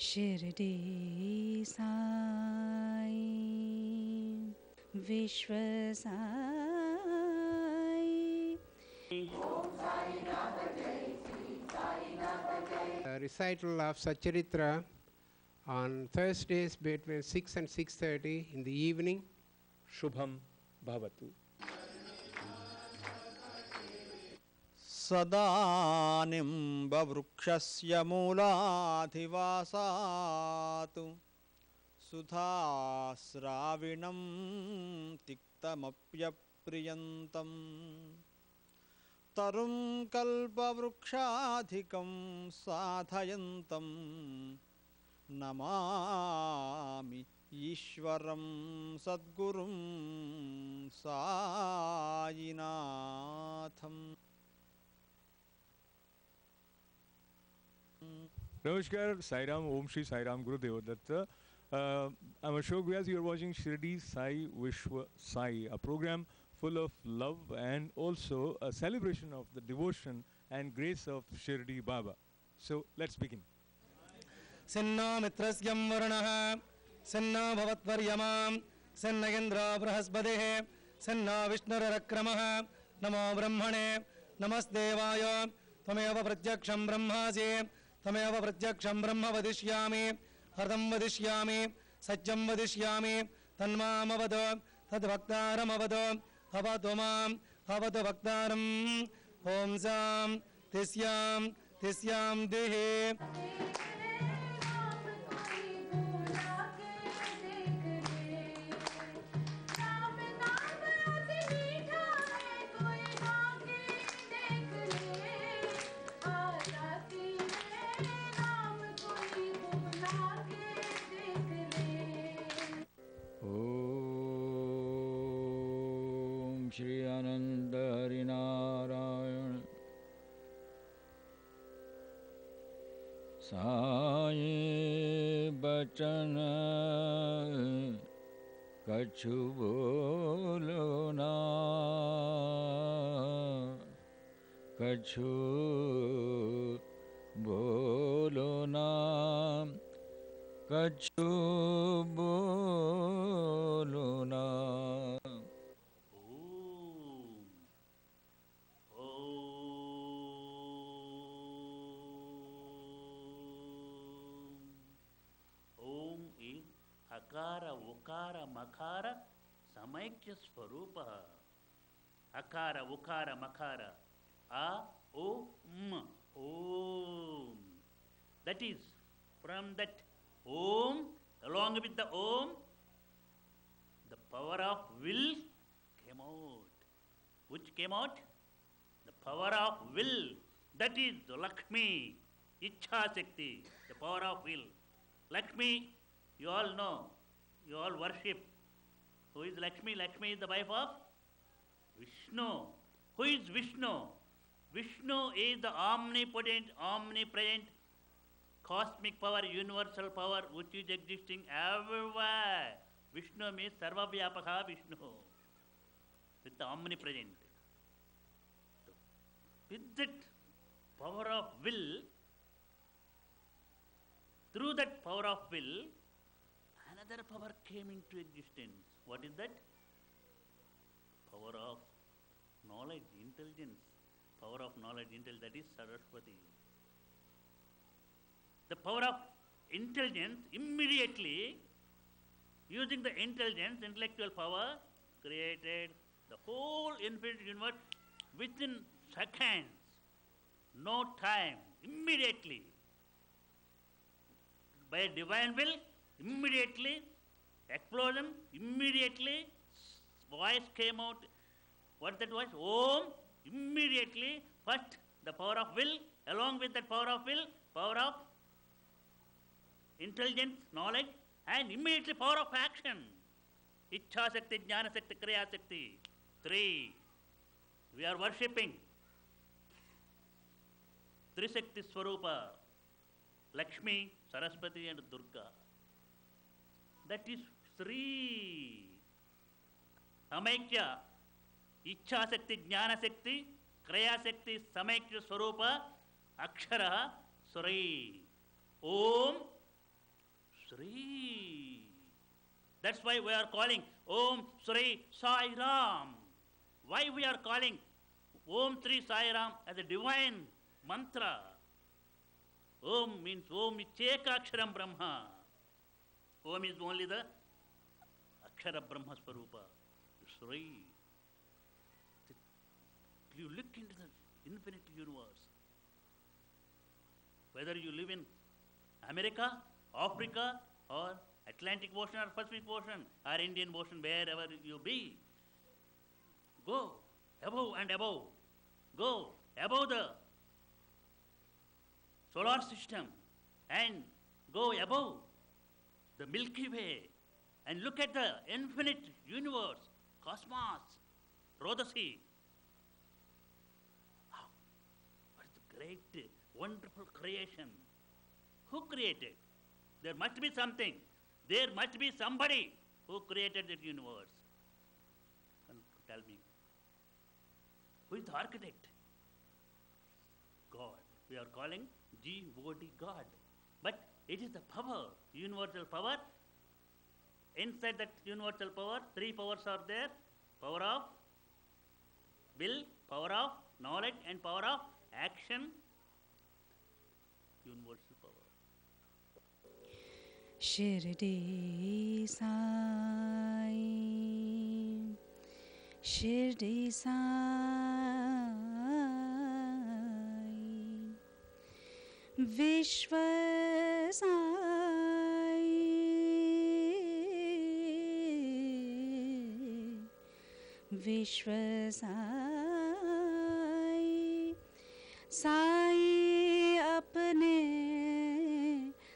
शिरडी साई विश्व Sai. Recital of Satcharitra on Thursdays between 6 and 6:30 in the evening. Shubham Bhavatu. सदानिम्बवृक्षस्य मूलाधिवासात् सुधास्राविणं तिक्तमप्यप्रियन्तम् तरुं कल्पवृक्षाधिकं साधयन्तं Namami ईश्वरं सद्गुरुं साईनाथम्। Namaskar, Sai Ram, Om Shri Sai Ram, Guru Deva Datta. I'm Ashok Vyas. You're watching Shirdi Sai Vishwa Sai, a program full of love and also a celebration of the devotion and grace of Shirdi Baba. So let's begin. Sinna mitrasyam varnaha, sinna bhavatvaryamam, sinna indra brahaspadehe, sinna vishnurarakramaha, namo brahmane, namasdevaya, tvameva pratyaksham brahmasi, तमेव प्रत्यक्षं ब्रह्म वदिष्यामि, हृदं वदिष्यामि, सत्यं वदिष्यामि, तन्मामवद तद्भक्तारमवद अवतु मां अवतु भक्तारम्। ओम सां तिस्यां देहे। श्री आनंद हरिनारायण साई बचन कछु बोलो ना, कछु बोलो ना, कछु बोलो ना। अकार उकार मकार समैक्य स्वरूप। अकार उकार मकार आ ओ म ओम. That is from that om, along with the om, the power of will came out. Which came out? The power of will. That is the Lakshmi, Ichha Shakti, the power of will. Lakshmi, you all know, you all worship. Who is Lakshmi? Lakshmi is the wife of Vishnu. Who is Vishnu? Vishnu is the omnipotent, omnipresent, cosmic power, universal power which is existing everywhere. Vishnu means Sarvavyapaka Vishnu. With the omnipresent. With that power of will, through that power of will, another power came into existence. What is that? Power of knowledge, intelligence. Power of knowledge, intelligence, that is Saraswati. The power of intelligence, immediately, using the intelligence, intellectual power, created the whole infinite universe within seconds. No time, immediately. By divine will, immediately, explosion, immediately, voice came out. What that was? Om, immediately, first the power of will, along with that power of will, power of intelligence, knowledge, and immediately power of action. Ichha Shakti, Jnana Shakti, Kriya Shakti. 3. We are worshipping Trisakti Swarupa, Lakshmi, Saraswati and Durga. That is Sri. Samaikya, Ichha Shakti, Jnana Shakti, Kriya Shakti, Samaikya Swarupa, Akshara, Sri. Om, That's why we are calling Om Sri Sai Ram. Why we are calling Om Sri Sai Ram as a divine mantra? Om means Om Icheka Aksharam Brahma. Om is only the Akshara Brahma Swarupa. Sri. You look into the infinite universe. Whether you live in America, Africa, or Atlantic Ocean, or Pacific Ocean, or Indian Ocean, wherever you be, go above and above. Go above the solar system and go above the Milky Way and look at the infinite universe, cosmos, Rodasi. Wow, what is the great, wonderful creation. Who created? There must be something. There must be somebody who created that universe. And tell me, who is the architect? God. We are calling G-O-D, God. But it is the power, universal power. Inside that universal power, three powers are there. Power of will, power of knowledge, and power of action. Universal power. Shirdi Sai, Shirdi Sai, Vishwa Sai, Vishwa Sai, Sai apne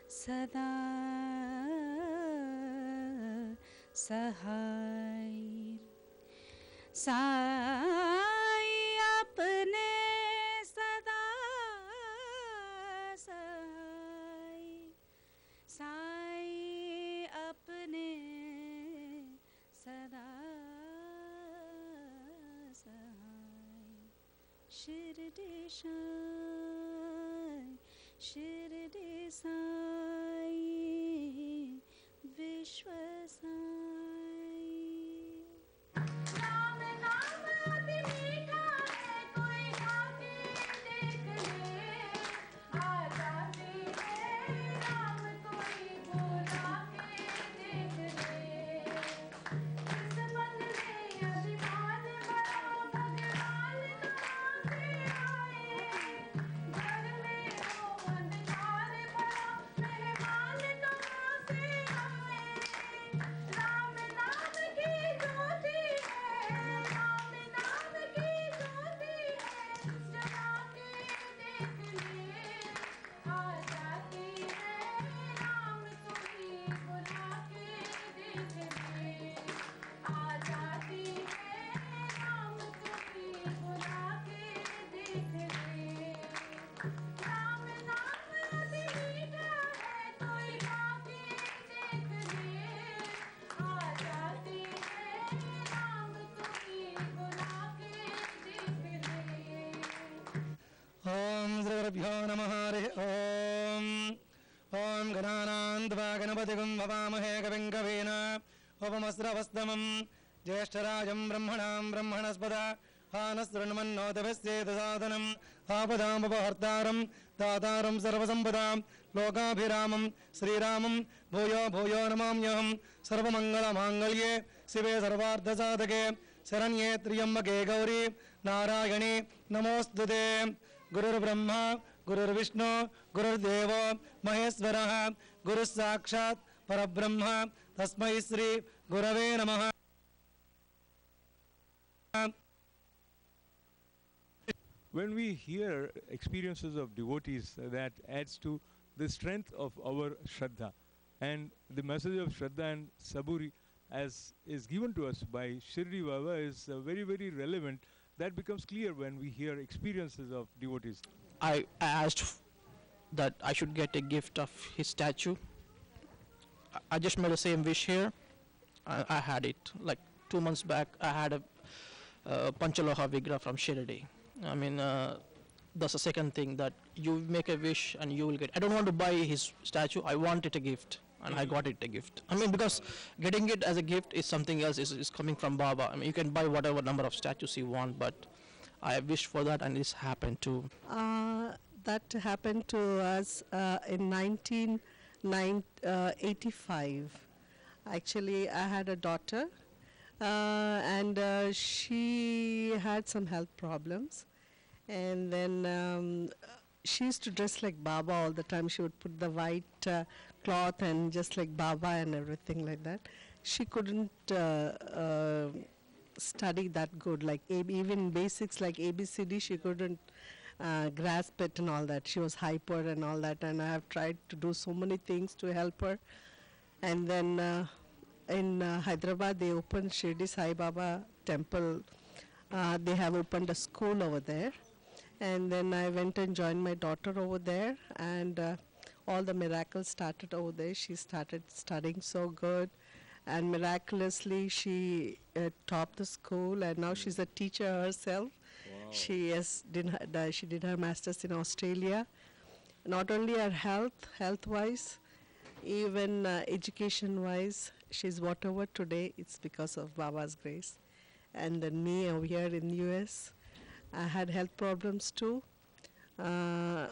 sada सहाय साई अपने सदा सहाय साई अपने सदा सहाय शिरडी साई शिरडी साई विश्व साई ओम श्री गुरुभ्यो नमः हरिः ओम ओम गणानान्त्वा गणपतिगुं भवामहे कविं कवीन उपमस्रवस्तमं ज्येष्ठराजं ब्रह्मणां ब्रह्मणस्पद आनशृण्वन्नोतभिस्येदसादनम् आपदामुपहर्तारं दातारं सर्वसम्पदां लोकाभिरामं श्रीरामं भूयो भूयो नमाम्यहं सर्वमङ्गलमाङ्गल्ये शिवे सर्वार्थसाधके शरण्ये त्र्यम्बके गौरी नारायणे नमोऽस्तुते गुरुर्ब्रह्मा गुरुर्विष्णु गुरुर्देवो महेश्वरः गुरुः साक्षात् परब्रह्म तस्मै श्री गुरवे नमः। When we hear experiences of devotees, that adds to the strength of our Shraddha. And the message of Shraddha and Saburi, as is given to us by Shirdi Baba, is very, very relevant. That becomes clear when we hear experiences of devotees. I asked that I should get a gift of his statue. I just made the same wish here. I had it like 2 months back. I had a Panchaloha Vigraha from Shirdi. I mean, that's the second thing, that you make a wish and you will get. I don't want to buy his statue. I want it a gift, and I got it a gift. I mean, because getting it as a gift is something else. Is coming from Baba. I mean, you can buy whatever number of statues you want, but I wished for that, and this happened too. That happened to us in 1985. Actually, I had a daughter, and she had some health problems. And then she used to dress like Baba all the time. She would put the white cloth and just like Baba and everything like that. She couldn't study that good, like even basics like ABCD, she couldn't grasp it and all that. She was hyper and all that, and I have tried to do so many things to help her. And then in Hyderabad, they opened Shirdi Sai Baba temple. They have opened a school over there. And then I went and joined my daughter over there, and all the miracles started over there. She started studying so good, and miraculously she topped the school, and now she's a teacher herself. Wow. She did her masters in Australia. Not only her health-wise, even education-wise, she's whatever today. It's because of Baba's grace. And then me over here in the US, I had health problems too. I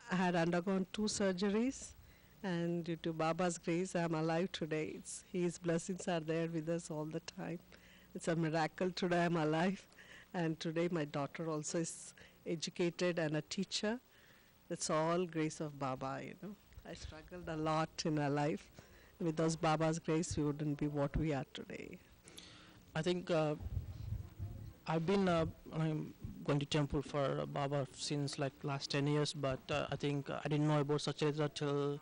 had undergone 2 surgeries, and due to Baba's grace, I'm alive today. His blessings are there with us all the time. It's a miracle today I'm alive, and today my daughter also is educated and a teacher. It's all grace of Baba, you know. I struggled a lot in our life. Without Baba's grace, we wouldn't be what we are today. I think I've been I'm going to temple for Baba since like last 10 years, but I think I didn't know about Satcharitra till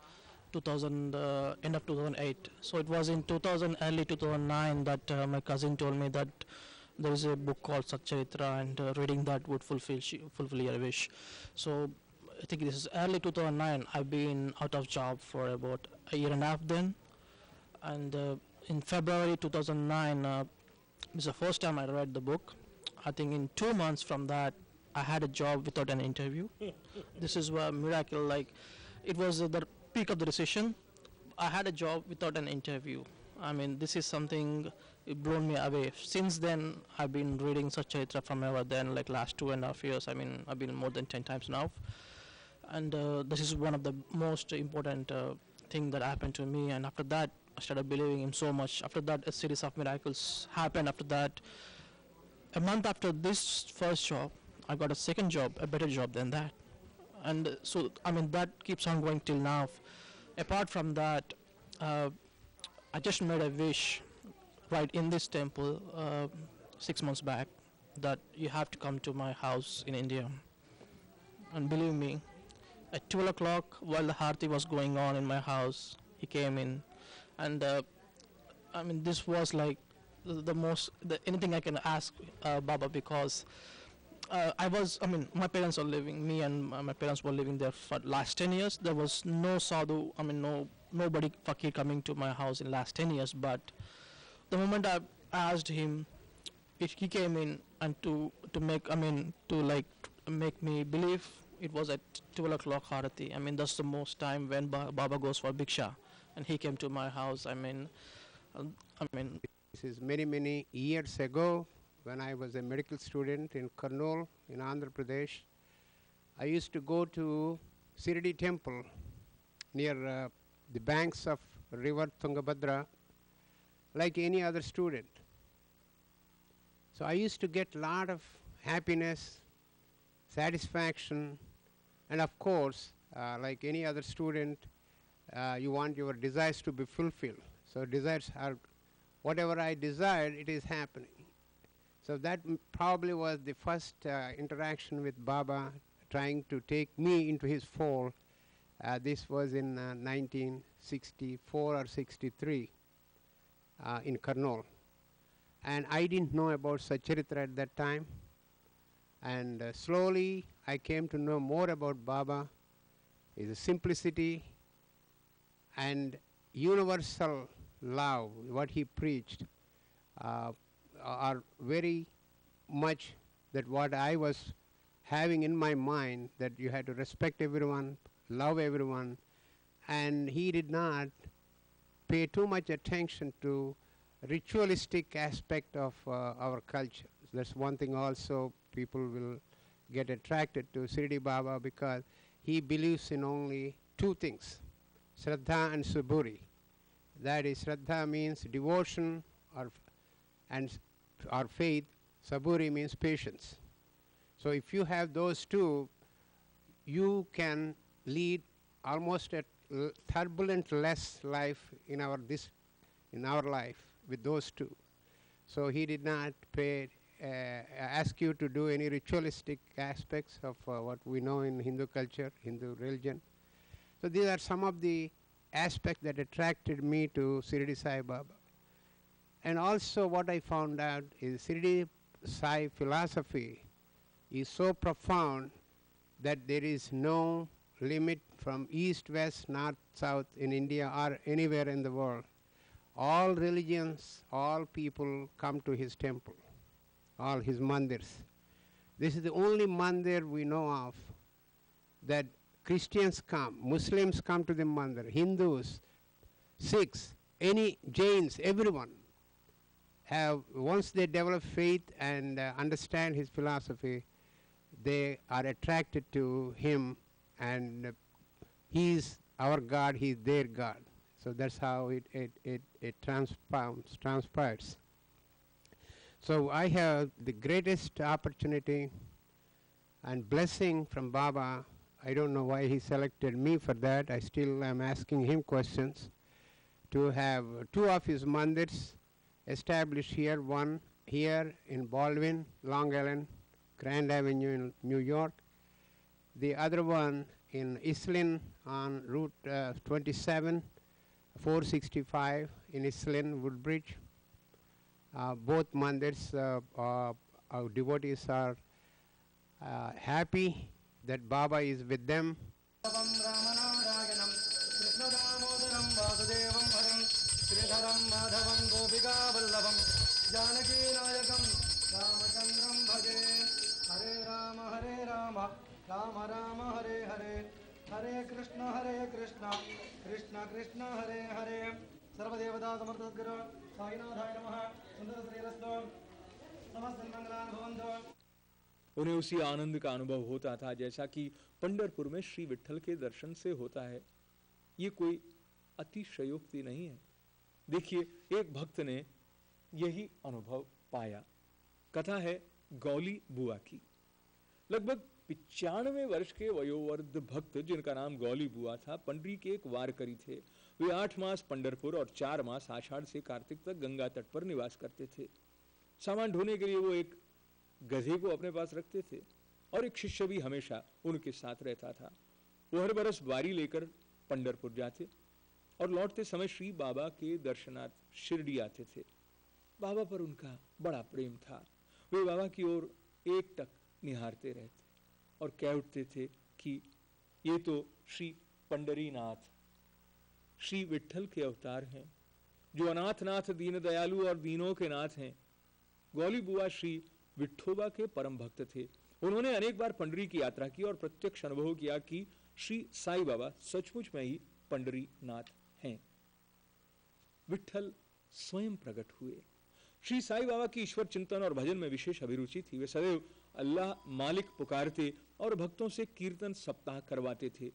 2000, end of 2008. So it was in early 2009 that my cousin told me that there is a book called Satcharitra, and reading that would fulfill your wish. So I think this is early 2009. I've been out of job for about a year and a half then, and in February 2009, it's the first time I read the book. I think in 2 months from that, I had a job without an interview. This is a miracle. Like, it was the peak of the recession. I had a job without an interview. I mean, this is something, it blown me away. Since then, I've been reading Satcharitra from ever then, like last 2.5 years. I mean, I've been more than 10 times now. And this is one of the most important thing that happened to me. And after that, I started believing him so much. After that, a series of miracles happened. After that, a month after this first job, I got a second job, a better job than that. And so, I mean, that keeps on going till now. Apart from that, I just made a wish right in this temple 6 months back that you have to come to my house in India. And believe me, at 12 o'clock, while the Harti was going on in my house, he came in. And I mean, this was like anything I can ask Baba, because my parents are living, me and my parents were living there for last 10 years. There was no sadhu, nobody fakir coming to my house in last 10 years. But the moment I asked him, he came in and to make me believe. It was at 12 o'clock Harati. I mean, that's the most time when Baba goes for Bhiksha, and he came to my house. This is many, many years ago when I was a medical student in Kurnool in Andhra Pradesh. I used to go to Shirdi temple near the banks of river Tungabhadra like any other student. So I used to get a lot of happiness, satisfaction, and of course, like any other student, you want your desires to be fulfilled. So desires are, whatever I desired, it is happening. So that probably was the first interaction with Baba, trying to take me into his fold. This was in 1964 or 63 in Kurnool. And I didn't know about Satcharitra at that time. And slowly I came to know more about Baba, his simplicity and universal love, what he preached, are very much that what I was having in my mind that you had to respect everyone, love everyone, and he did not pay too much attention to ritualistic aspect of our culture. That's one thing also people will get attracted to Shirdi Baba, because he believes in only two things, Shraddha and Saburi. That is, Shraddha means devotion or faith, Saburi means patience. So if you have those two, you can lead almost a turbulent less life in our life with those two. So he did not ask you to do any ritualistic aspects of what we know in Hindu culture, Hindu religion. So these are some of the aspects that attracted me to Shirdi Sai Baba. And also what I found out is Shirdi Sai philosophy is so profound that there is no limit from east, west, north, south in India or anywhere in the world. All religions, all people come to his temple, all his mandirs. This is the only mandir we know of that Christians come, Muslims come to the mandir, Hindus, Sikhs, any Jains, everyone have, once they develop faith and understand his philosophy, they are attracted to him, and he is our God, he is their God. So that's how it transpires. So I have the greatest opportunity and blessing from Baba. I don't know why he selected me for that. I still am asking him questions. To have two of his mandirs established here, one here in Baldwin, Long Island, Grand Avenue in New York. The other one in Islin on Route 27, 465 in Islin, Woodbridge. Both mandirs, our devotees are happy that Baba is with them. Hare Rama, Rama Rama, Hare Hare, Hare Krishna, Krishna Krishna, Hare Hare. Sarva Devata Samartadguru, Sainathaya Namaha, Sundara Srilastu, Namaste Mangalan Bhavantu. उन्हें उसी आनंद का अनुभव होता था जैसा कि पंढरपुर में श्री विट्ठल के दर्शन से होता है। ये कोई अतिशयोक्ति नहीं है। देखिए, एक भक्त ने यही अनुभव पाया। कथा है गौली बुआ की। लगभग 95 वर्ष के वयोवृद्ध भक्त जिनका नाम गौली बुआ था, पंडरी के एक वारकरी थे। वे 8 मास पंढरपुर और 4 मास आषाढ़ से कार्तिक तक गंगा तट पर निवास करते थे। सामान ढोने के लिए वो एक गधे को अपने पास रखते थे और एक शिष्य भी हमेशा उनके साथ रहता था। वो हर बरस बारी लेकर पंढरपुर जाते और लौटते समय श्री बाबा के दर्शनार्थ शिरडी आते थे। बाबा पर उनका बड़ा प्रेम था। वे बाबा की ओर एकटक निहारते रहते और कह उठते थे कि ये तो श्री पंडरीनाथ, श्री विट्ठल के अवतार हैं, जो अनाथ नाथ दीन दयालु और दीनों के नाथ हैं। गौली बुआ श्री विठोबा के परम भक्त थे। उन्होंने अनेक बार पंडरी की यात्रा की और प्रत्यक्ष अनुभव किया कि श्री साईं बाबा सचमुच में ही पंडरीनाथ हैं। विट्ठल स्वयं प्रकट हुए। श्री साईं बाबा की ईश्वर चिंतन और भजन में विशेष अभिरुचि थी। वे सदैव अल्लाह मालिक पुकारते और भक्तों से कीर्तन सप्ताह करवाते थे।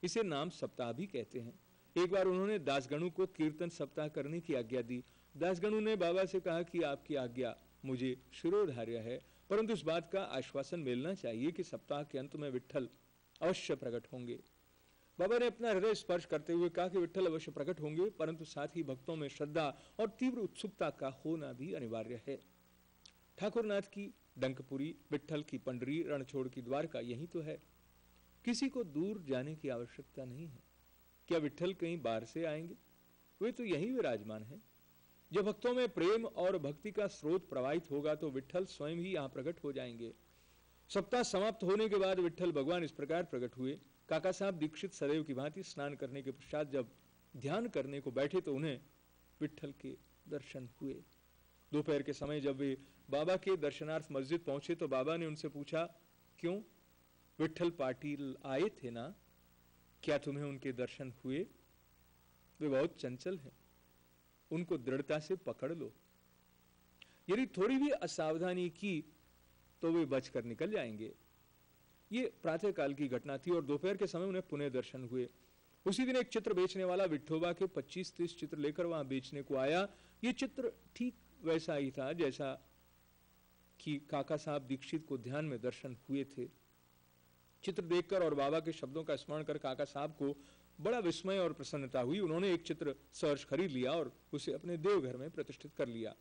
इसे नाम सप्ताह भी कहते हैं। एक बार उन्होंने दासगणु को कीर्तन सप्ताह करने की आज्ञा दी। दासगणु ने बाबा से कहा कि आपकी आज्ञा मुझे शिरोधार्य है, परंतु इस बात का आश्वासन मिलना चाहिए कि सप्ताह के अंत में विट्ठल अवश्य प्रकट होंगे। बाबा ने अपना हृदय स्पर्श करते हुए कहा कि विट्ठल अवश्य प्रकट होंगे, परंतु साथ ही भक्तों में श्रद्धा और तीव्र उत्सुकता का होना भी अनिवार्य है। ठाकुरनाथ की डंकपुरी, विट्ठल की पंडरी, रणछोड़ की द्वारका यही तो है। किसी को दूर जाने की आवश्यकता नहीं है। क्या विट्ठल कहीं बाहर से आएंगे? वे तो यही विराजमान है। जब भक्तों में प्रेम और भक्ति का स्रोत प्रवाहित होगा तो विट्ठल स्वयं ही यहाँ प्रकट हो जाएंगे। सप्ताह समाप्त होने के बाद विट्ठल भगवान इस प्रकार प्रकट हुए। काका साहब दीक्षित सदैव की भांति स्नान करने के पश्चात जब ध्यान करने को बैठे तो उन्हें विट्ठल के दर्शन हुए। दोपहर के समय जब वे बाबा के दर्शनार्थ मस्जिद पहुंचे तो बाबा ने उनसे पूछा, क्यों विट्ठल पाटिल आए थे ना, क्या तुम्हें उनके दर्शन हुए? वे बहुत चंचल हैं, उनको दृढ़ता से पकड़ लो। यदि थोड़ी भी असावधानी की तो वे बचकर निकल जाएंगे। ये प्रातः काल की घटना थी और दोपहर के समय उन्हें पुनः दर्शन हुए। उसी दिन एक चित्र बेचने वाला विठोबा के 25-30 चित्र लेकर वहां बेचने को आया। ये चित्र ठीक वैसा ही था जैसा कि काका साहब दीक्षित को ध्यान में दर्शन हुए थे। चित्र देखकर और बाबा के शब्दों का स्मरण कर काका साहब को बड़ा विस्मय और प्रसन्नता हुई। उन्होंने एक चित्र सहर्ष खरीद लिया और उसे अपने देवघर में प्रतिष्ठित कर लिया।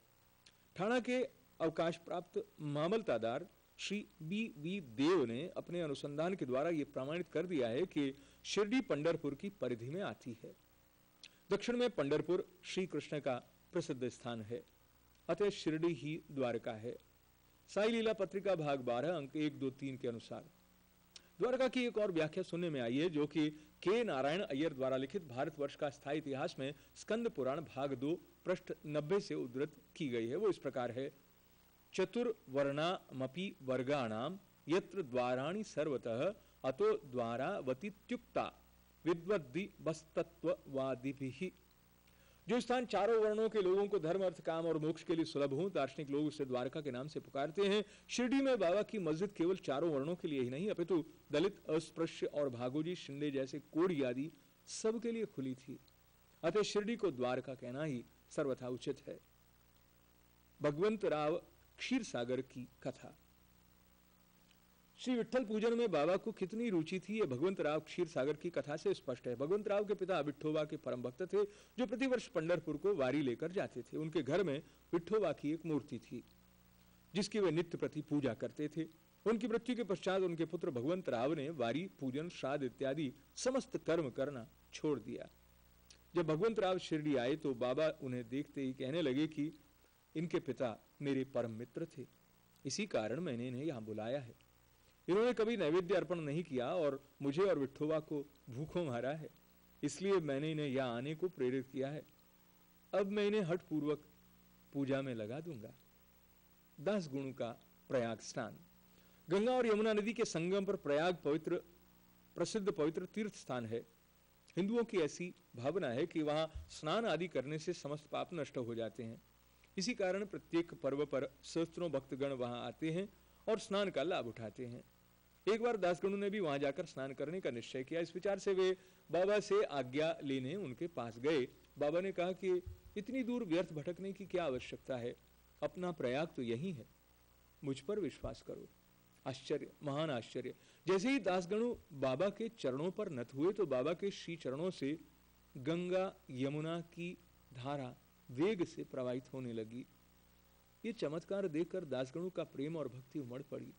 ठाणा के अवकाश प्राप्त मामलतादार श्री बी देव ने अपने अनुसंधान के द्वारा यह प्रमाणित कर दिया है कि शिरडी पंढरपुर की परिधि में आती है। दक्षिण में पंढरपुर श्री कृष्ण का प्रसिद्ध स्थान है, अतः शिरडी ही द्वारका है। साई लीला पत्रिका भाग 12 अंक 1, 2, 3 के अनुसार द्वारका की एक और व्याख्या सुनने में आई है, जो कि के नारायण अय्यर द्वारा लिखित भारतवर्ष का स्थायी इतिहास में स्कंद पुराण भाग 2 पृष्ठ 90 से उद्धृत की गई है। वो इस प्रकार है: चतुर्वर्णामपि वर्गाणाम यत्र द्वाराणि सर्वतः अतो द्वारावतीत्युक्ता विद्वद्दि बस्तत्ववादिभिः। जो स्थान चारों वर्णों के लोगों को धर्म, अर्थ, काम और मोक्ष के लिए सुलभ हो, दार्शनिक लोग उसे द्वारका के नाम से पुकारते हैं। शिरडी में बाबा की मस्जिद केवल चारों वर्णों के लिए ही नहीं, अपितु दलित, अस्पृश्य और भागोजी, शिंदे जैसे कोड़ी आदि सबके लिए खुली थी। अतः शिरडी को द्वारका कहना ही सर्वथा उचित है। भगवंत राव क्षीर सागर की कथा। श्री विट्ठल पूजन में बाबा को कितनी रुचि थी, यह भगवंत राव क्षीर सागर की कथा से स्पष्ट है। भगवंत राव के पिता विठोबा के परम भक्त थे, जो प्रतिवर्ष पंढरपुर को वारी लेकर जाते थे। उनके घर में विठोबा की एक मूर्ति थी, जिसकी वे नित्य प्रति पूजा करते थे। उनकी मृत्यु के पश्चात उनके पुत्र भगवंत राव ने वारी, पूजन, श्राद्ध इत्यादि समस्त कर्म करना छोड़ दिया। जब भगवंत राव शिरडी आए तो बाबा उन्हें देखते ही कहने लगे कि इनके पिता मेरे परम मित्र थे, इसी कारण मैंने इन्हें यहाँ बुलाया है। इन्होंने कभी नैवेद्य अर्पण नहीं किया और मुझे और विठोबा को भूखों मारा है, इसलिए मैंने इन्हें यहाँ आने को प्रेरित किया है। अब मैं इन्हें हठ पूर्वक पूजा में लगा दूंगा। 10 गुणों का प्रयाग स्नान। गंगा और यमुना नदी के संगम पर प्रयाग प्रसिद्ध पवित्र तीर्थ स्थान है। हिंदुओं की ऐसी भावना है कि वहां स्नान आदि करने से समस्त पाप नष्ट हो जाते हैं। इसी कारण प्रत्येक पर्व पर सहस्त्रों भक्तगण वहां आते हैं और स्नान का लाभ उठाते हैं। एक बार दासगणों ने भी वहां जाकर स्नान करने का निश्चय किया। इस विचार से वे बाबा से आज्ञा लेने उनके पास गए। बाबा ने कहा कि इतनी दूर व्यर्थ भटकने की क्या आवश्यकता है, अपना प्रयाग तो यही है, मुझ पर विश्वास करो। आश्चर्य, महान आश्चर्य। जैसे ही दासगणों बाबा के चरणों पर नत हुए तो बाबा के श्री चरणों से गंगा यमुना की धारा वेग से प्रवाहित होने लगी। ये चमत्कार देखकर दासगणों का प्रेम और भक्ति उमड़ पड़ी।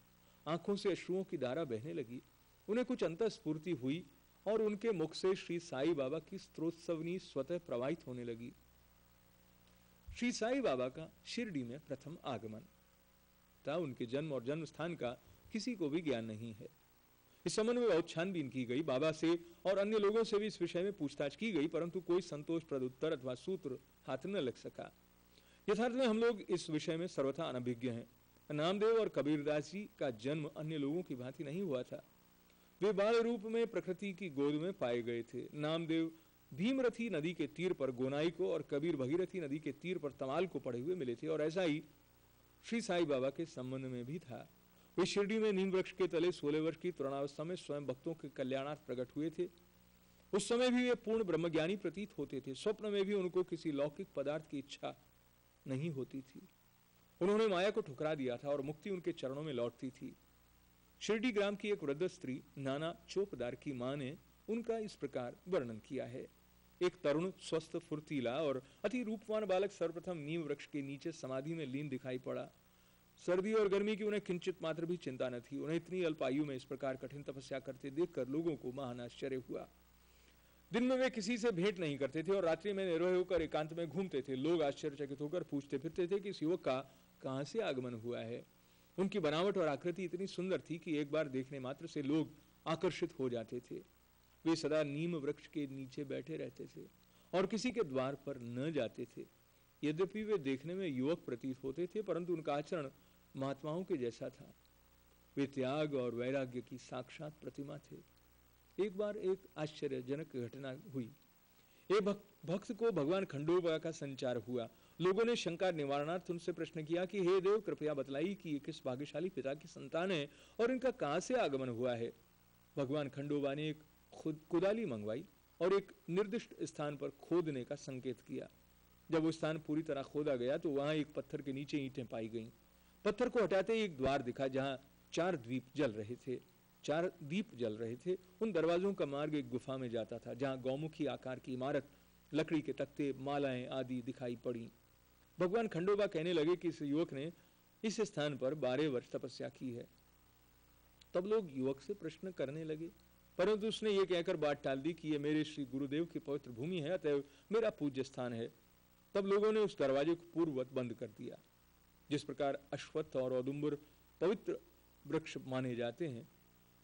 आंखों से अश्रुओं की धारा बहने लगी। उन्हें कुछ अंतःस्फूर्ति हुई और उनके मुख से श्री साई बाबा की स्तोत्रस्वनी स्वतः प्रवाहित होने लगी। श्री साई बाबा का शिरडी में प्रथम आगमन था। उनके जन्म और जन्म स्थान का किसी को भी ज्ञान नहीं है। इस संबंध में बहुत छानबीन की गई। बाबा से और अन्य लोगों से भी इस विषय में पूछताछ की गई, परंतु कोई संतोषप्रद उत्तर अथवा सूत्र हाथ न लग सका। यथार्थ में हम लोग इस विषय में सर्वथा अनभिज्ञ हैं। नामदेव और कबीरदास जी का जन्म अन्य लोगों की भांति नहीं हुआ था। वे बाल रूप में प्रकृति की गोद में पाए गए थे। नामदेव भीमरथी नदी के तीर पर गोनाई को और कबीर भगीरथी नदी के तीर पर तमाल को पढ़े हुए मिले थे। और ऐसा ही श्री साई बाबा के संबंध में भी था। वे शिरडी में नीम वृक्ष के तले 16 वर्ष की तरुणावस्था में स्वयं भक्तों के कल्याणार्थ प्रकट हुए थे। उस समय भी वे पूर्ण ब्रह्मज्ञानी प्रतीत होते थे। स्वप्न में भी उनको किसी लौकिक पदार्थ की इच्छा नहीं होती थी। उन्होंने माया को ठुकरा दिया था और मुक्ति उनके चरणों में लौटती थी। शिरडी ग्राम की एक वृद्ध स्त्री नाना चोपदार की मां ने उनका इस प्रकार वर्णन किया है। एक तरुण, स्वस्थ, फुर्तीला और अति रूपवान बालक सर्वप्रथम नीम वृक्ष के नीचे समाधि में लीन दिखाई पड़ा। सर्दी और गर्मी की उन्हें किंचित मात्र भी चिंता न थी। उन्हें इतनी अल्प आयु में इस प्रकार कठिन तपस्या करते देखकर लोगों को महान आश्चर्य हुआ। दिन में वे किसी से भेंट नहीं करते थे और रात्रि में निर्भय होकर एकांत में घूमते थे। लोग आश्चर्यचकित होकर पूछते फिरते थे कि इस युवक का कहां से आगमन हुआ है। उनकी बनावट और आकृति इतनी सुंदर थी कि एक बार देखने मात्र से लोग आकर्षित हो जाते थे। वे सदा नीम वृक्ष के नीचे बैठे रहते थे और किसी के द्वार पर न जाते थे। यद्यपि वे देखने में युवक प्रतीत होते थे, परंतु उनका आचरण महात्माओं के जैसा था। वे त्याग और वैराग्य की साक्षात प्रतिमा थे। एक बार एक आश्चर्यजनक घटना हुई। एक भक्त को भगवान खंडोबा का संचार हुआ। लोगों ने शंका निवारणार्थ उनसे प्रश्न किया कि हे देव, कृपया बतलाइए कि ये किस भाग्यशाली पिता की संतान है और इनका कहां से आगमन हुआ है। भगवान खंडोबा ने एक कुदाली मंगवाई और एक निर्दिष्ट स्थान पर खोदने का संकेत किया। जब वो स्थान पूरी तरह खोदा गया तो वहां एक पत्थर के नीचे ईंटें पाई गईं। पत्थर को हटाते ही एक द्वार दिखा जहां 4 दीप जल रहे थे। 4 दीप जल रहे थे। उन दरवाजों का मार्ग एक गुफा में जाता था जहां गौमुखी आकार की इमारत, लकड़ी के तख्ते, मालाएं आदि दिखाई पड़ी। भगवान खंडोबा कहने लगे कि इस युवक ने इस स्थान पर 12 वर्ष तपस्या की है। तब लोग युवक से प्रश्न करने लगे, परंतु उसने ये कहकर बात टाल दी कि ये मेरे श्री गुरुदेव की पवित्र भूमि है, अतएव मेरा पूज्य स्थान है। तब लोगों ने उस दरवाजे को पूर्ववत बंद कर दिया। जिस प्रकार अश्वत्थ और औदुंबर पवित्र वृक्ष माने जाते हैं,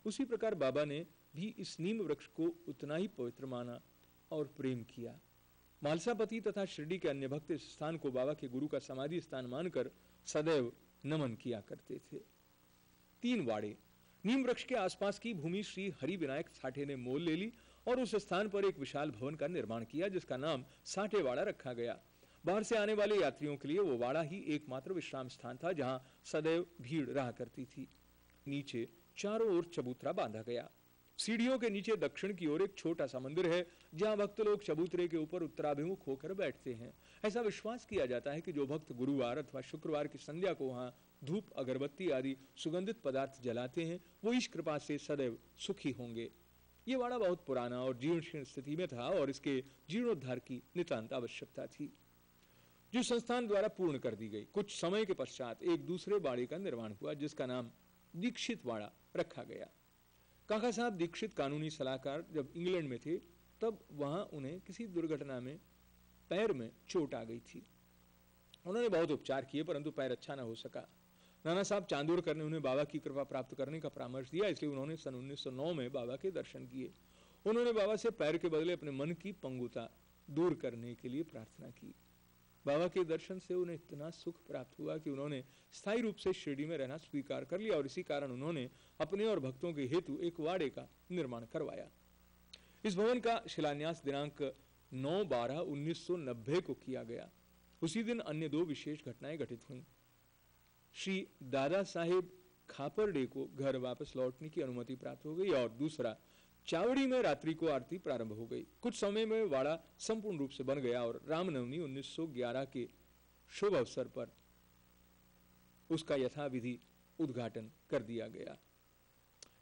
उसी प्रकार बाबा ने भी इस नीम वृक्ष को उतना ही पवित्र माना और प्रेम किया। मालसापति तथा शिरडी के अन्य भक्त इस स्थान को बाबा के गुरु का समाधि स्थान मानकर सदैव नमन किया करते थे। 3 वाड़े। नीम वृक्ष के आसपास की भूमि श्री हरि विनायक साठे ने मोल ले ली और उस स्थान पर एक विशाल भवन का निर्माण किया जिसका नाम साठे वाड़ा रखा गया। बाहर से आने वाले यात्रियों के लिए वो वाड़ा ही एकमात्र विश्राम स्थान था जहां सदैव भीड़ रहा करती थी। नीचे चारों ओर चबूतरा बांधा गया। सीढ़ियों के नीचे दक्षिण की ओर एक छोटा सा मंदिर है जहां भक्त लोग चबूतरे के ऊपर उत्तराभिमुख होकर बैठते हैं। ऐसा विश्वास किया जाता है कि जो भक्त गुरुवार अथवा शुक्रवार की संध्या को वहां धूप, अगरबत्ती आदि सुगंधित पदार्थ जलाते हैं वो ईश कृपा से सदैव सुखी होंगे। ये वाड़ा बहुत पुराना और जीर्ण शीर्ण स्थिति में था और इसके जीर्णोद्धार की नितांत आवश्यकता थी, जो संस्थान द्वारा पूर्ण कर दी गई। कुछ समय के पश्चात एक दूसरे बाड़े का निर्माण हुआ जिसका नाम दीक्षित वाड़ा रखा गया। काका साहब दीक्षित कानूनी सलाहकार जब इंग्लैंड में थे तब वहां उन्हें किसी दुर्घटना में पैर में चोट आ गई थी। उन्होंने बहुत उपचार किए परंतु पैर अच्छा न हो सका। नाना साहब चांदोरकर ने उन्हें बाबा की कृपा प्राप्त करने का परामर्श दिया, इसलिए उन्होंने सन 1909 में बाबा के दर्शन किए। उन्होंने बाबा से पैर के बदले अपने मन की पंगुता दूर करने के लिए प्रार्थना की। बाबा के दर्शन से उन्हें इतना सुख प्राप्त हुआ कि उन्होंने स्थायी रूप से शिरडी में रहना स्वीकार कर लिया और इसी कारण उन्होंने अपने और भक्तों के हेतु एक वाड़े का निर्माण करवाया। इस भवन का शिलान्यास दिनांक 9/12/1990 को किया गया। उसी दिन अन्य 2 विशेष घटनाएं घटित हुई। श्री दादा साहेब खापरडे को घर वापस लौटने की अनुमति प्राप्त हो गई और दूसरा, चावड़ी में रात्रि को आरती प्रारंभ हो गई। कुछ समय में वाड़ा संपूर्ण रूप से बन गया और रामनवमी 1911 के शुभ अवसर पर उसका यथाविधि उद्घाटन कर दिया गया।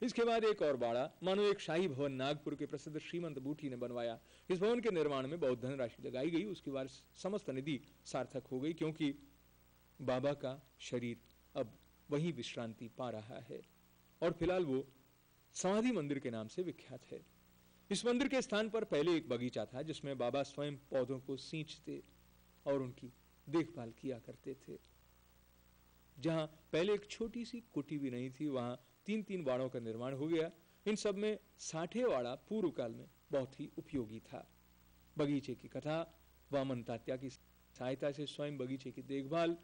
इसके बाद एक और बाड़ा मानो एक शाही भवन नागपुर के प्रसिद्ध श्रीमंत बूटी ने बनवाया। इस भवन के निर्माण में बहुत धनराशि लगाई गई। उसकी बार समस्त निधि सार्थक हो गई क्योंकि बाबा का शरीर अब वहीं विश्रांति पा रहा है और फिलहाल वो समाधि मंदिर के नाम से विख्यात है। इस मंदिर के स्थान पर पहले एक बगीचा था जिसमें बाबा स्वयं पौधों को सींचते और उनकी देखभाल किया करते थे। जहां पहले एक छोटी सी कुटी भी नहीं थी वहां 3-3 वाड़ों का निर्माण हो गया। इन सब में साठे वाड़ा पूर्व काल में बहुत ही उपयोगी था। बगीचे की कथा, वामन तात्या की सहायता से स्वयं बगीचे की देखभाल,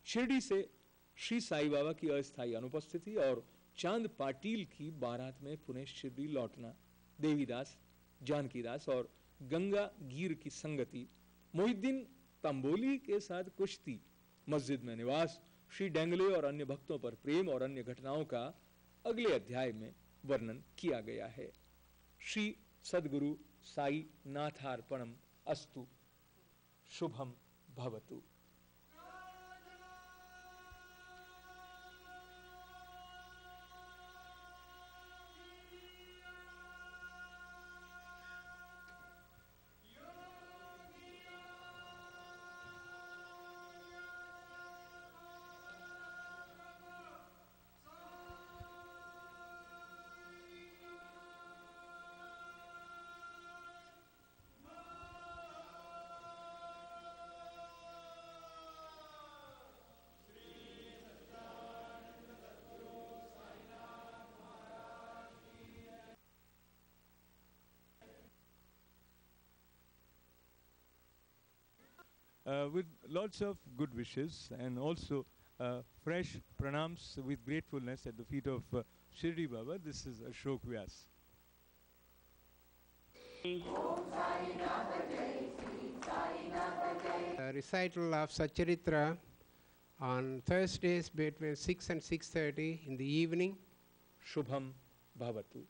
शिरडी से श्री साई बाबा की अस्थायी अनुपस्थिति और चांद पाटिल की बारात में पुनः शिरडी लौटना, देवीदास, जानकीदास और गंगा गीर की संगति, मोहिद्दीन तंबोली के साथ कुश्ती, मस्जिद में निवास, श्री डेंगले और अन्य भक्तों पर प्रेम और अन्य घटनाओं का अगले अध्याय में वर्णन किया गया है। श्री सद्गुरु साई नाथार्पणम अस्तु। शुभम भवतु। With lots of good wishes and also fresh pranams with gratefulness at the feet of Shirdi Baba. This is Ashok Vyas. Recital of Satcharitra on Thursdays between 6 and 6:30 in the evening. Shubham Bhavatu.